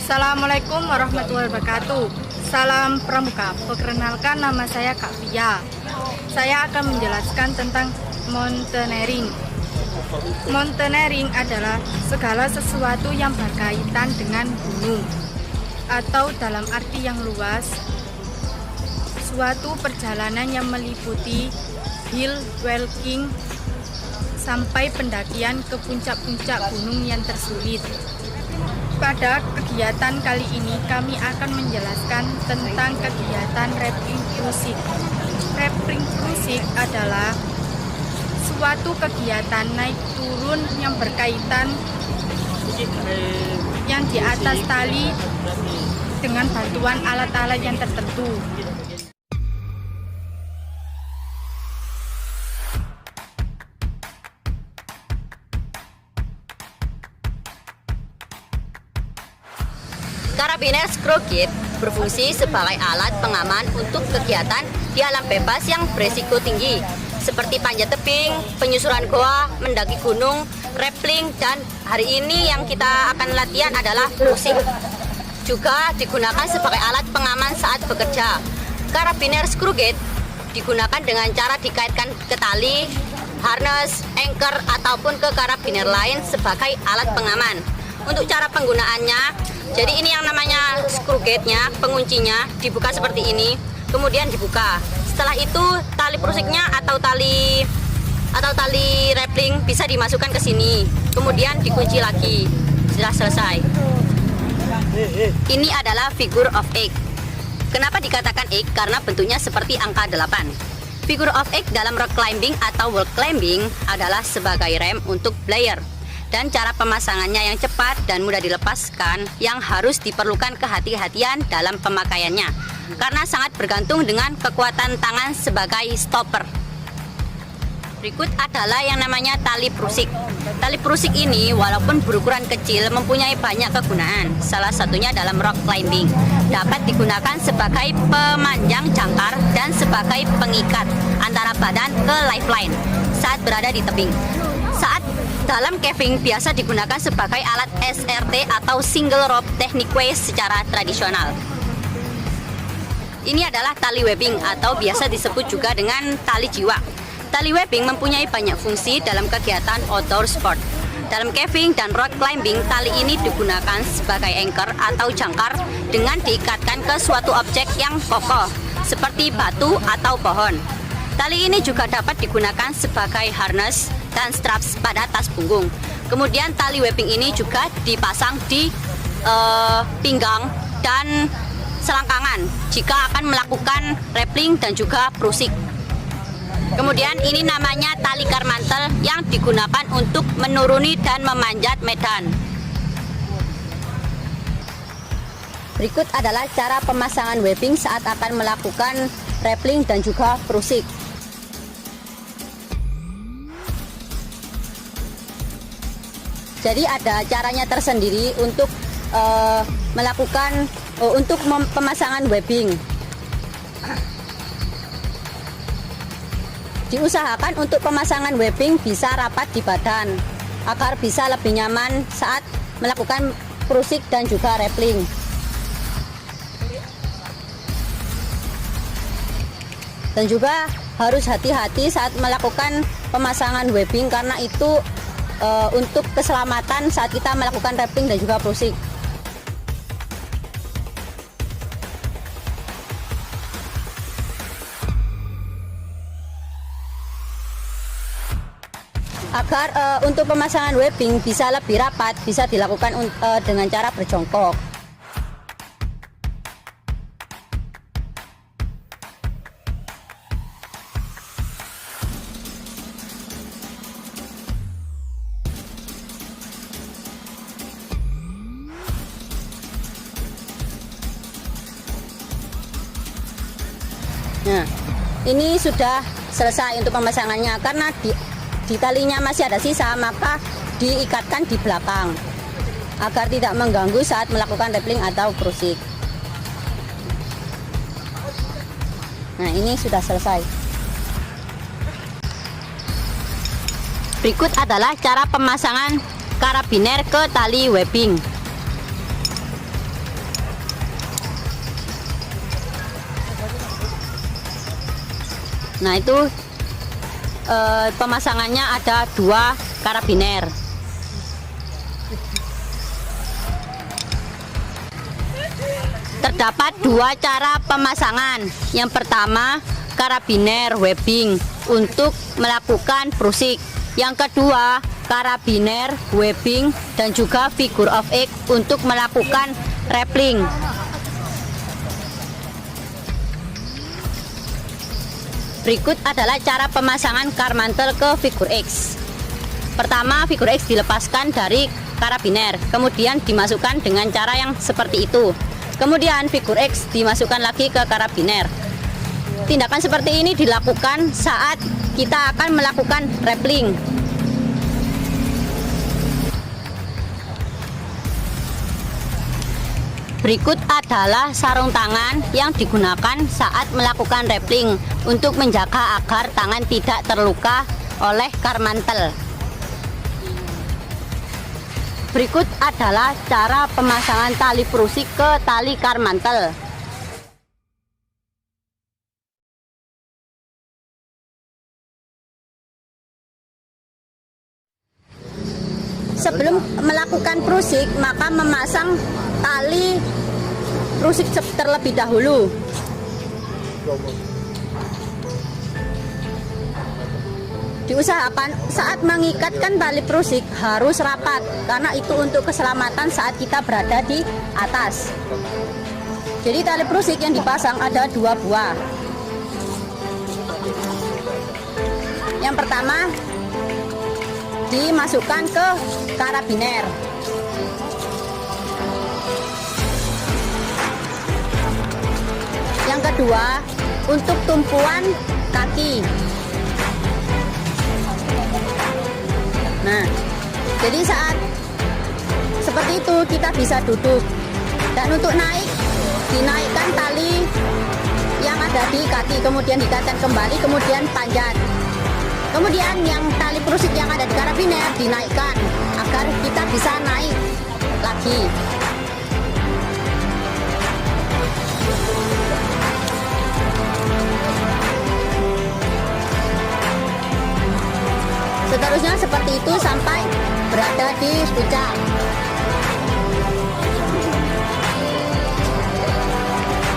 Assalamualaikum warahmatullahi wabarakatuh. Salam Pramuka. Perkenalkan, nama saya Kak Via. Saya akan menjelaskan tentang mountaineering. Mountaineering adalah segala sesuatu yang berkaitan dengan gunung, atau dalam arti yang luas, suatu perjalanan yang meliputi hill walking sampai pendakian ke puncak-puncak gunung yang tersulit. Pada kegiatan kali ini kami akan menjelaskan tentang kegiatan rappelling cruising. Rappelling cruising adalah suatu kegiatan naik turun yang berkaitan yang di atas tali dengan bantuan alat-alat yang tertentu. Karabiner screw kit berfungsi sebagai alat pengaman untuk kegiatan di alam bebas yang beresiko tinggi, seperti panjat tebing, penyusuran goa, mendaki gunung, rappelling, dan hari ini yang kita akan latihan adalah cruising. Juga digunakan sebagai alat pengaman saat bekerja. Karabiner screw kit digunakan dengan cara dikaitkan ke tali, harness, anchor, ataupun ke karabiner lain sebagai alat pengaman. Untuk cara penggunaannya, jadi ini yang namanya screw gate-nya, penguncinya dibuka seperti ini, kemudian dibuka. Setelah itu tali prusiknya atau tali rappelling bisa dimasukkan ke sini, kemudian dikunci lagi. Sudah selesai. Ini adalah figure of 8. Kenapa dikatakan 8? Karena bentuknya seperti angka 8. Figure of 8 dalam rock climbing atau wall climbing adalah sebagai rem untuk player. Dan cara pemasangannya yang cepat dan mudah dilepaskan yang harus diperlukan kehati-hatian dalam pemakaiannya, karena sangat bergantung dengan kekuatan tangan sebagai stopper. Berikut adalah yang namanya tali prusik. Tali prusik ini walaupun berukuran kecil mempunyai banyak kegunaan. Salah satunya dalam rock climbing. Dapat digunakan sebagai pemanjang jangkar dan sebagai pengikat antara badan ke lifeline saat berada di tebing. Saat dalam caving biasa digunakan sebagai alat SRT atau single rope technique way secara tradisional. Ini adalah tali webbing atau biasa disebut juga dengan tali jiwa. Tali webbing mempunyai banyak fungsi dalam kegiatan outdoor sport. Dalam caving dan rock climbing, tali ini digunakan sebagai anchor atau jangkar dengan diikatkan ke suatu objek yang kokoh seperti batu atau pohon. Tali ini juga dapat digunakan sebagai harness dan straps pada tas punggung. Kemudian tali webbing ini juga dipasang di pinggang dan selangkangan jika akan melakukan rappelling dan juga prusik. Kemudian ini namanya tali karmantel yang digunakan untuk menuruni dan memanjat medan. Berikut adalah cara pemasangan webbing saat akan melakukan rappelling dan juga prusik. Jadi ada caranya tersendiri untuk pemasangan webbing. Diusahakan untuk pemasangan webbing bisa rapat di badan agar bisa lebih nyaman saat melakukan prusik dan juga rappelling. Dan juga harus hati-hati saat melakukan pemasangan webbing karena itu untuk keselamatan saat kita melakukan rappelling dan juga prusik. Agar untuk pemasangan webbing bisa lebih rapat, bisa dilakukan dengan cara berjongkok. Nah, ini sudah selesai untuk pemasangannya. Karena di talinya masih ada sisa, maka diikatkan di belakang agar tidak mengganggu saat melakukan rappelling atau prusik. Nah, ini sudah selesai. Berikut adalah cara pemasangan karabiner ke tali webbing. Nah itu pemasangannya ada 2 karabiner. Terdapat 2 cara pemasangan. Yang pertama, karabiner webbing untuk melakukan prusik. Yang kedua, karabiner webbing dan juga figure of 8 untuk melakukan rappelling. Berikut adalah cara pemasangan karmantel ke figure X. Pertama, figure X dilepaskan dari karabiner, kemudian dimasukkan dengan cara yang seperti itu. Kemudian figure X dimasukkan lagi ke karabiner. Tindakan seperti ini dilakukan saat kita akan melakukan rappelling. Berikut adalah sarung tangan yang digunakan saat melakukan rappelling untuk menjaga agar tangan tidak terluka oleh karmantel. Berikut adalah cara pemasangan tali prusik ke tali karmantel. Sebelum melakukan prusik, maka memasang tali prusik terlebih dahulu. Diusahakan saat mengikatkan tali prusik harus rapat, karena itu untuk keselamatan saat kita berada di atas. Jadi tali prusik yang dipasang ada 2 buah. Yang pertama dimasukkan ke karabiner. Yang kedua untuk tumpuan kaki. Nah, jadi saat seperti itu kita bisa duduk, dan untuk naik, dinaikkan tali yang ada di kaki, kemudian diikatkan kembali, kemudian panjat. Kemudian yang tali prusik yang ada di karabiner dinaikkan agar kita bisa naik lagi. Seterusnya seperti itu sampai berada di puncak.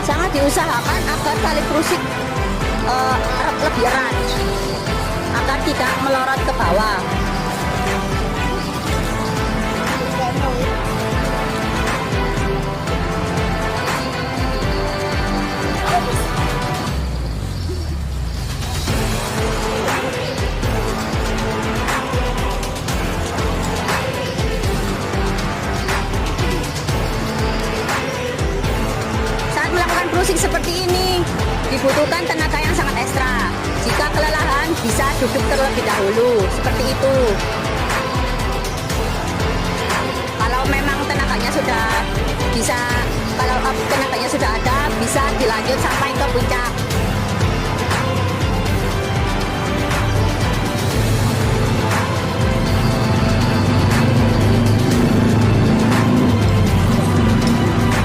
Sangat diusahakan agar tali prusik lebih erat, agar tidak melorot ke bawah. Prusik seperti ini dibutuhkan tenaga yang sangat ekstra. Jika kelelahan bisa duduk terlebih dahulu, seperti itu. Kalau memang tenaganya sudah bisa, kalau tenaganya sudah ada, bisa dilanjut sampai ke puncak.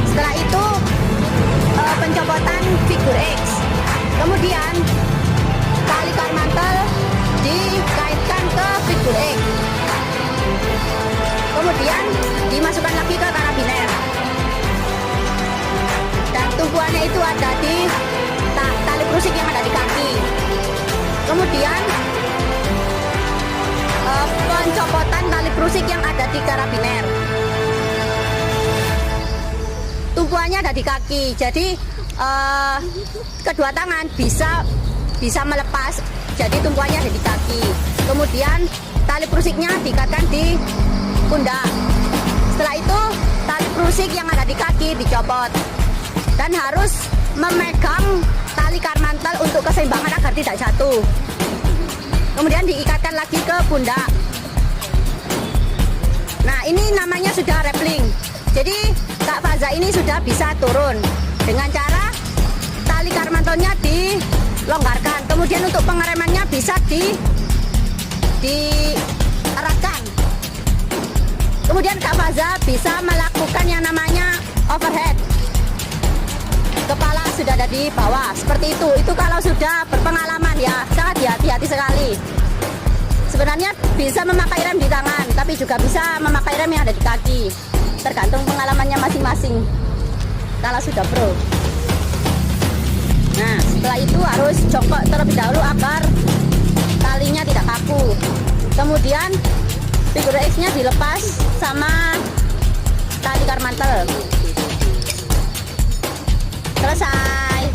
Setelah itu pencopotan figure X, kemudian tali karmantel dikaitkan ke figure X, kemudian dimasukkan lagi ke karabiner, dan tumpuannya itu ada di tali prusik yang ada di kaki. Kemudian pencopotan tali prusik yang ada di karabiner. Tumpuannya ada di kaki, jadi kedua tangan bisa melepas, jadi tumpuannya ada di kaki. Kemudian tali prusiknya diikatkan di pundak. Setelah itu tali prusik yang ada di kaki dicopot, dan harus memegang tali karmantel untuk keseimbangan agar tidak jatuh. Kemudian diikatkan lagi ke pundak. Nah, ini namanya sudah rappelling. Jadi Kak Faza ini sudah bisa turun dengan cara tali karmantelnya dilonggarkan. Kemudian untuk pengeremannya bisa dieratkan. Kemudian Kak Faza bisa melakukan yang namanya overhead. Kepala sudah berada di bawah seperti itu. Itu kalau sudah berpengalaman ya, sangat hati-hati sekali. Sebenarnya bisa memakai rem di tangan, tapi juga bisa memakai rem yang ada di kaki, tergantung pengalamannya masing-masing kalau sudah pro. Nah, setelah itu harus jongkok terlebih dahulu agar talinya tidak kaku. Kemudian figure X-nya dilepas sama tali karmantel. Selesai.